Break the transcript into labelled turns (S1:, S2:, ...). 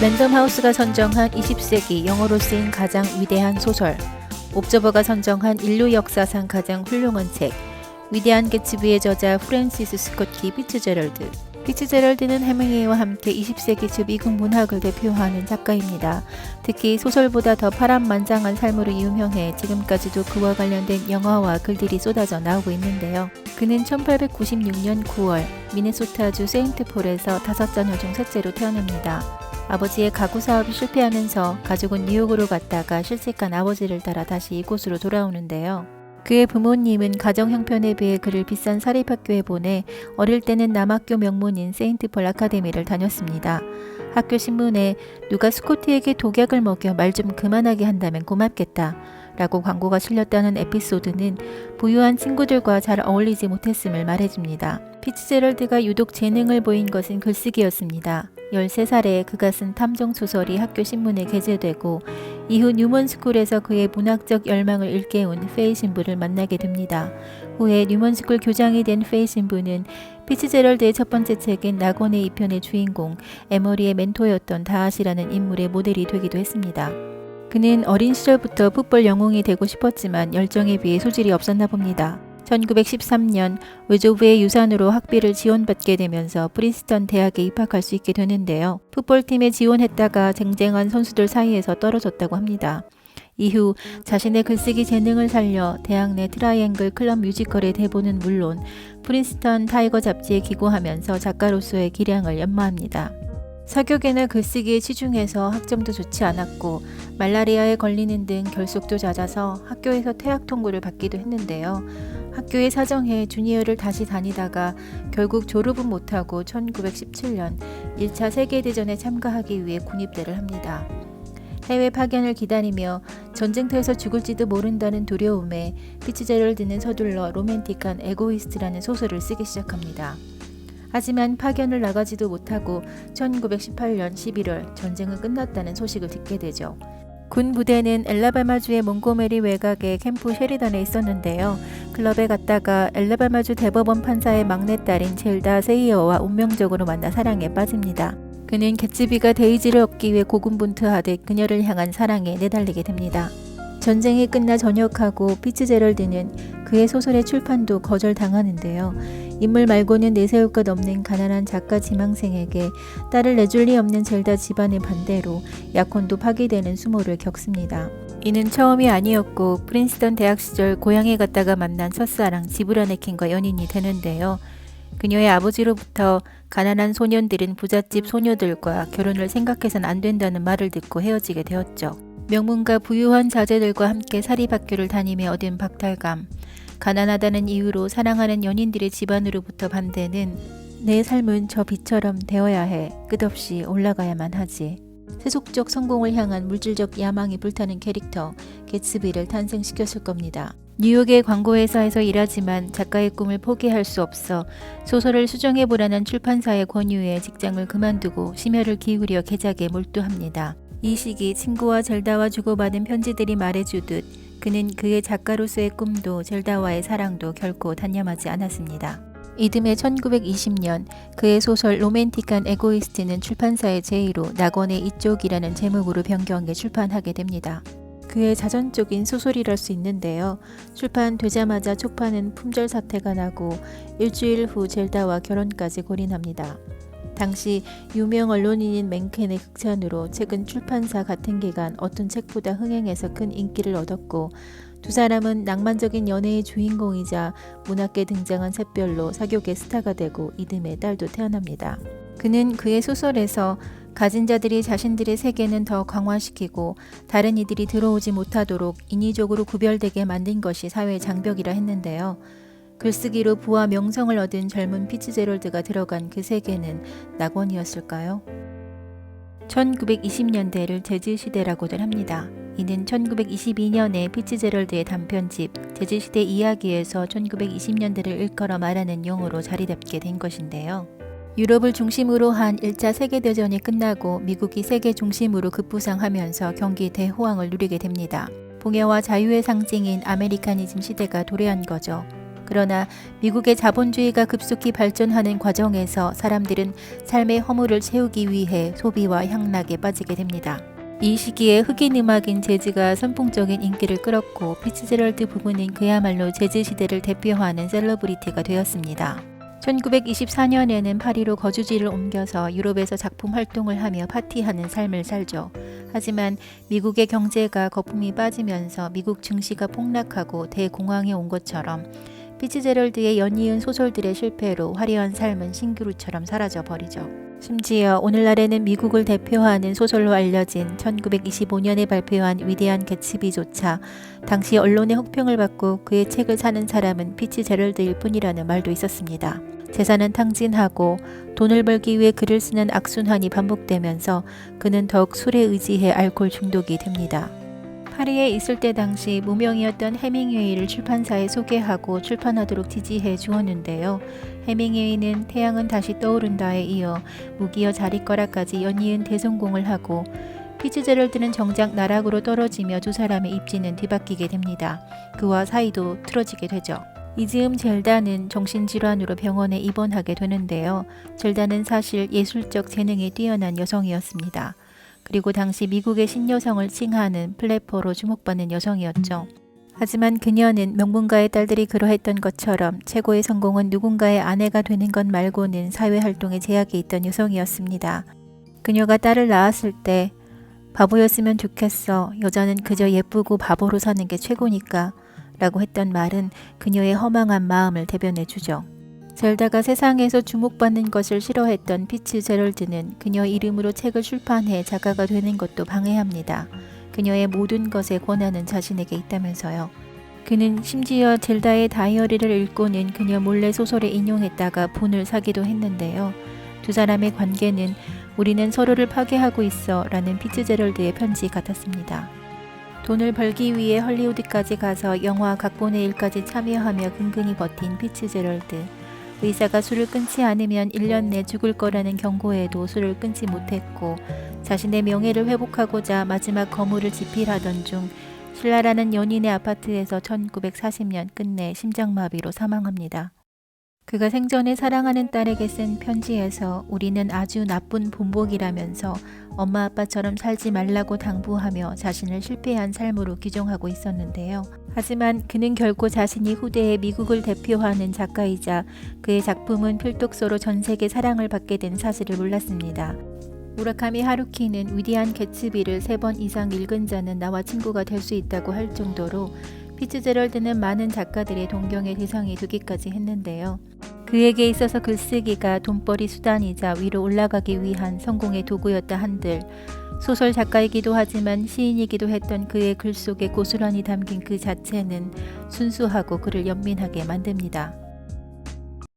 S1: 랜덤 하우스가 선정한 20세기 영어로 쓰인 가장 위대한 소설, 옵저버가 선정한 인류 역사상 가장 훌륭한 책, 위대한 개츠비의 저자 프랜시스 스콧 키 피츠제럴드. 피츠제럴드는 해밍웨이와 함께 20세기 초 미국 문학을 대표하는 작가입니다. 특히 소설보다 더 파란만장한 삶으로 유명해 지금까지도 그와 관련된 영화와 글들이 쏟아져 나오고 있는데요. 그는 1896년 9월 미네소타주 세인트폴에서 5자녀 중 셋째로 태어납니다. 아버지의 가구 사업이 실패하면서 가족은 뉴욕으로 갔다가 실직한 아버지를 따라 다시 이곳으로 돌아오는데요. 그의 부모님은 가정 형편에 비해 그를 비싼 사립학교에 보내 어릴 때는 남학교 명문인 세인트폴 아카데미를 다녔습니다. 학교 신문에 누가 스코트에게 독약을 먹여 말 좀 그만하게 한다면 고맙겠다 라고 광고가 실렸다는 에피소드는 부유한 친구들과 잘 어울리지 못했음을 말해줍니다. 피츠제럴드가 유독 재능을 보인 것은 글쓰기였습니다. 13살에 그가 쓴 탐정소설이 학교 신문에 게재되고 이후 뉴먼스쿨에서 그의 문학적 열망을 일깨운 페이 신부를 만나게 됩니다. 후에 뉴먼스쿨 교장이 된 페이 신부는 피츠제럴드의 첫 번째 책인 낙원의 2편의 주인공 에머리의 멘토였던 다하시라는 인물의 모델이 되기도 했습니다. 그는 어린 시절부터 풋볼 영웅이 되고 싶었지만 열정에 비해 소질이 없었나 봅니다. 1913년 외조부의 유산으로 학비를 지원받게 되면서 프린스턴 대학에 입학할 수 있게 되는데요. 풋볼팀에 지원했다가 쟁쟁한 선수들 사이에서 떨어졌다고 합니다. 이후 자신의 글쓰기 재능을 살려 대학 내 트라이앵글 클럽 뮤지컬의 대본은 물론 프린스턴 타이거 잡지에 기고하면서 작가로서의 기량을 연마합니다. 사교계나 글쓰기에 치중해서 학점도 좋지 않았고 말라리아에 걸리는 등 결속도 잦아서 학교에서 퇴학 통보를 받기도 했는데요. 학교의 사정에 주니어를 다시 다니다가 결국 졸업은 못하고 1917년 1차 세계대전에 참가하기 위해 군입대를 합니다. 해외 파견을 기다리며 전쟁터에서 죽을지도 모른다는 두려움에 피츠제럴드는 서둘러 로맨틱한 에고이스트라는 소설을 쓰기 시작합니다. 하지만 파견을 나가지도 못하고 1918년 11월 전쟁은 끝났다는 소식을 듣게 되죠. 군 부대는 엘라바마주의 몽고메리 외곽의 캠프 셰리단에 있었는데요. 클럽에 갔다가 엘라바마주 대법원 판사의 막내딸인 젤다 세이어와 운명적으로 만나 사랑에 빠집니다. 그는 개츠비가 데이지를 얻기 위해 고군분투하듯 그녀를 향한 사랑에 내달리게 됩니다. 전쟁이 끝나 전역하고 피츠제럴드는 그의 소설의 출판도 거절당하는데요. 인물 말고는 내세울 것 없는 가난한 작가 지망생에게 딸을 내줄 리 없는 젤다 집안의 반대로 약혼도 파기되는 수모를 겪습니다. 이는 처음이 아니었고 프린스턴 대학 시절 고향에 갔다가 만난 첫사랑 지브라네킨과 연인이 되는데요. 그녀의 아버지로부터 가난한 소년들은 부잣집 소녀들과 결혼을 생각해선 안 된다는 말을 듣고 헤어지게 되었죠. 명문가 부유한 자제들과 함께 사립학교를 다니며 얻은 박탈감, 가난하다는 이유로 사랑하는 연인들의 집안으로부터 반대는 내 삶은 저 빛처럼 되어야 해, 끝없이 올라가야만 하지. 세속적 성공을 향한 물질적 야망이 불타는 캐릭터 개츠비를 탄생시켰을 겁니다. 뉴욕의 광고회사에서 일하지만 작가의 꿈을 포기할 수 없어 소설을 수정해보라는 출판사의 권유에 직장을 그만두고 심혈을 기울여 개작에 몰두합니다. 이 시기 친구와 젤다와 주고받은 편지들이 말해주듯 그는 그의 작가로서의 꿈도 젤다와의 사랑도 결코 단념하지 않았습니다. 이듬해 1920년 그의 소설 로맨틱한 에고이스트는 출판사의 제의로 낙원의 이쪽이라는 제목으로 변경해 출판하게 됩니다. 그의 자전적인 소설이랄 수 있는데요. 출판되자마자 촉파는 품절 사태가 나고 일주일 후 젤다와 결혼까지 골인합니다. 당시 유명 언론인인 맨켄의 극찬으로 책은 출판사 같은 기간 어떤 책보다 흥행해서 큰 인기를 얻었고 두 사람은 낭만적인 연애의 주인공이자 문학계에 등장한 샛별로 사교계 스타가 되고 이듬해 딸도 태어납니다. 그는 그의 소설에서 가진 자들이 자신들의 세계는 더 강화시키고 다른 이들이 들어오지 못하도록 인위적으로 구별되게 만든 것이 사회의 장벽이라 했는데요. 글쓰기로 부와 명성을 얻은 젊은 피츠제럴드가 들어간 그 세계는 낙원이었을까요? 1920년대를 재즈시대라고들 합니다. 이는 1922년에 피츠제럴드의 단편집 재즈시대 이야기에서 1920년대를 일컬어 말하는 용어로 자리잡게 된 것인데요. 유럽을 중심으로 한 1차 세계대전이 끝나고 미국이 세계 중심으로 급부상하면서 경기 대호황을 누리게 됩니다. 봉해와 자유의 상징인 아메리카니즘 시대가 도래한 거죠. 그러나 미국의 자본주의가 급속히 발전하는 과정에서 사람들은 삶의 허물을 채우기 위해 소비와 향락에 빠지게 됩니다. 이 시기에 흑인 음악인 재즈가 선풍적인 인기를 끌었고 피츠제럴드 부부는 그야말로 재즈 시대를 대표하는 셀러브리티가 되었습니다. 1924년에는 파리로 거주지를 옮겨서 유럽에서 작품 활동을 하며 파티하는 삶을 살죠. 하지만 미국의 경제가 거품이 빠지면서 미국 증시가 폭락하고 대공황이 온 것처럼 피츠제럴드의 연이은 소설들의 실패로 화려한 삶은 신기루처럼 사라져 버리죠. 심지어 오늘날에는 미국을 대표하는 소설로 알려진 1925년에 발표한 위대한 개츠비조차 당시 언론의 혹평을 받고 그의 책을 사는 사람은 피츠제럴드일 뿐이라는 말도 있었습니다. 재산은 탕진하고 돈을 벌기 위해 글을 쓰는 악순환이 반복되면서 그는 더욱 술에 의지해 알코올 중독이 됩니다. 파리에 있을 때 당시 무명이었던 해밍웨이를 출판사에 소개하고 출판하도록 지지해 주었는데요. 해밍웨이는 태양은 다시 떠오른다에 이어 무기여 자리거라까지 연이은 대성공을 하고 피츠제럴드는 정작 나락으로 떨어지며 두 사람의 입지는 뒤바뀌게 됩니다. 그와 사이도 틀어지게 되죠. 이 즈음 젤다는 정신질환으로 병원에 입원하게 되는데요. 젤다는 사실 예술적 재능이 뛰어난 여성이었습니다. 그리고 당시 미국의 신여성을 칭하는 플래퍼로 주목받는 여성이었죠. 하지만 그녀는 명문가의 딸들이 그러했던 것처럼 최고의 성공은 누군가의 아내가 되는 것 말고는 사회활동에 제약이 있던 여성이었습니다. 그녀가 딸을 낳았을 때 바보였으면 좋겠어. 여자는 그저 예쁘고 바보로 사는 게 최고니까 라고 했던 말은 그녀의 허망한 마음을 대변해 주죠. 젤다가 세상에서 주목받는 것을 싫어했던 피츠제럴드는 그녀 이름으로 책을 출판해 작가가 되는 것도 방해합니다. 그녀의 모든 것의 권한은 자신에게 있다면서요. 그는 심지어 젤다의 다이어리를 읽고는 그녀 몰래 소설에 인용했다가 본을 사기도 했는데요. 두 사람의 관계는 우리는 서로를 파괴하고 있어 라는 피츠제럴드의 편지 같았습니다. 돈을 벌기 위해 헐리우드까지 가서 영화 각본의 일까지 참여하며 근근히 버틴 피츠제럴드. 의사가 술을 끊지 않으면 1년 내 죽을 거라는 경고에도 술을 끊지 못했고 자신의 명예를 회복하고자 마지막 거물을 집필하던 중 신라라는 연인의 아파트에서 1940년 끝내 심장마비로 사망합니다. 그가 생전에 사랑하는 딸에게 쓴 편지에서 우리는 아주 나쁜 본복이라면서 엄마 아빠처럼 살지 말라고 당부하며 자신을 실패한 삶으로 규정하고 있었는데요. 하지만 그는 결코 자신이 후대에 미국을 대표하는 작가이자 그의 작품은 필독서로 전 세계 사랑을 받게 된 사실을 몰랐습니다. 무라카미 하루키는 위대한 개츠비를 3번 이상 읽은 자는 나와 친구가 될 수 있다고 할 정도로 피츠제럴드는 많은 작가들의 동경의 대상이 되기까지 했는데요. 그에게 있어서 글쓰기가 돈벌이 수단이자 위로 올라가기 위한 성공의 도구였다 한들 소설 작가이기도 하지만 시인이기도 했던 그의 글 속에 고스란히 담긴 그 자체는 순수하고 그를 연민하게 만듭니다.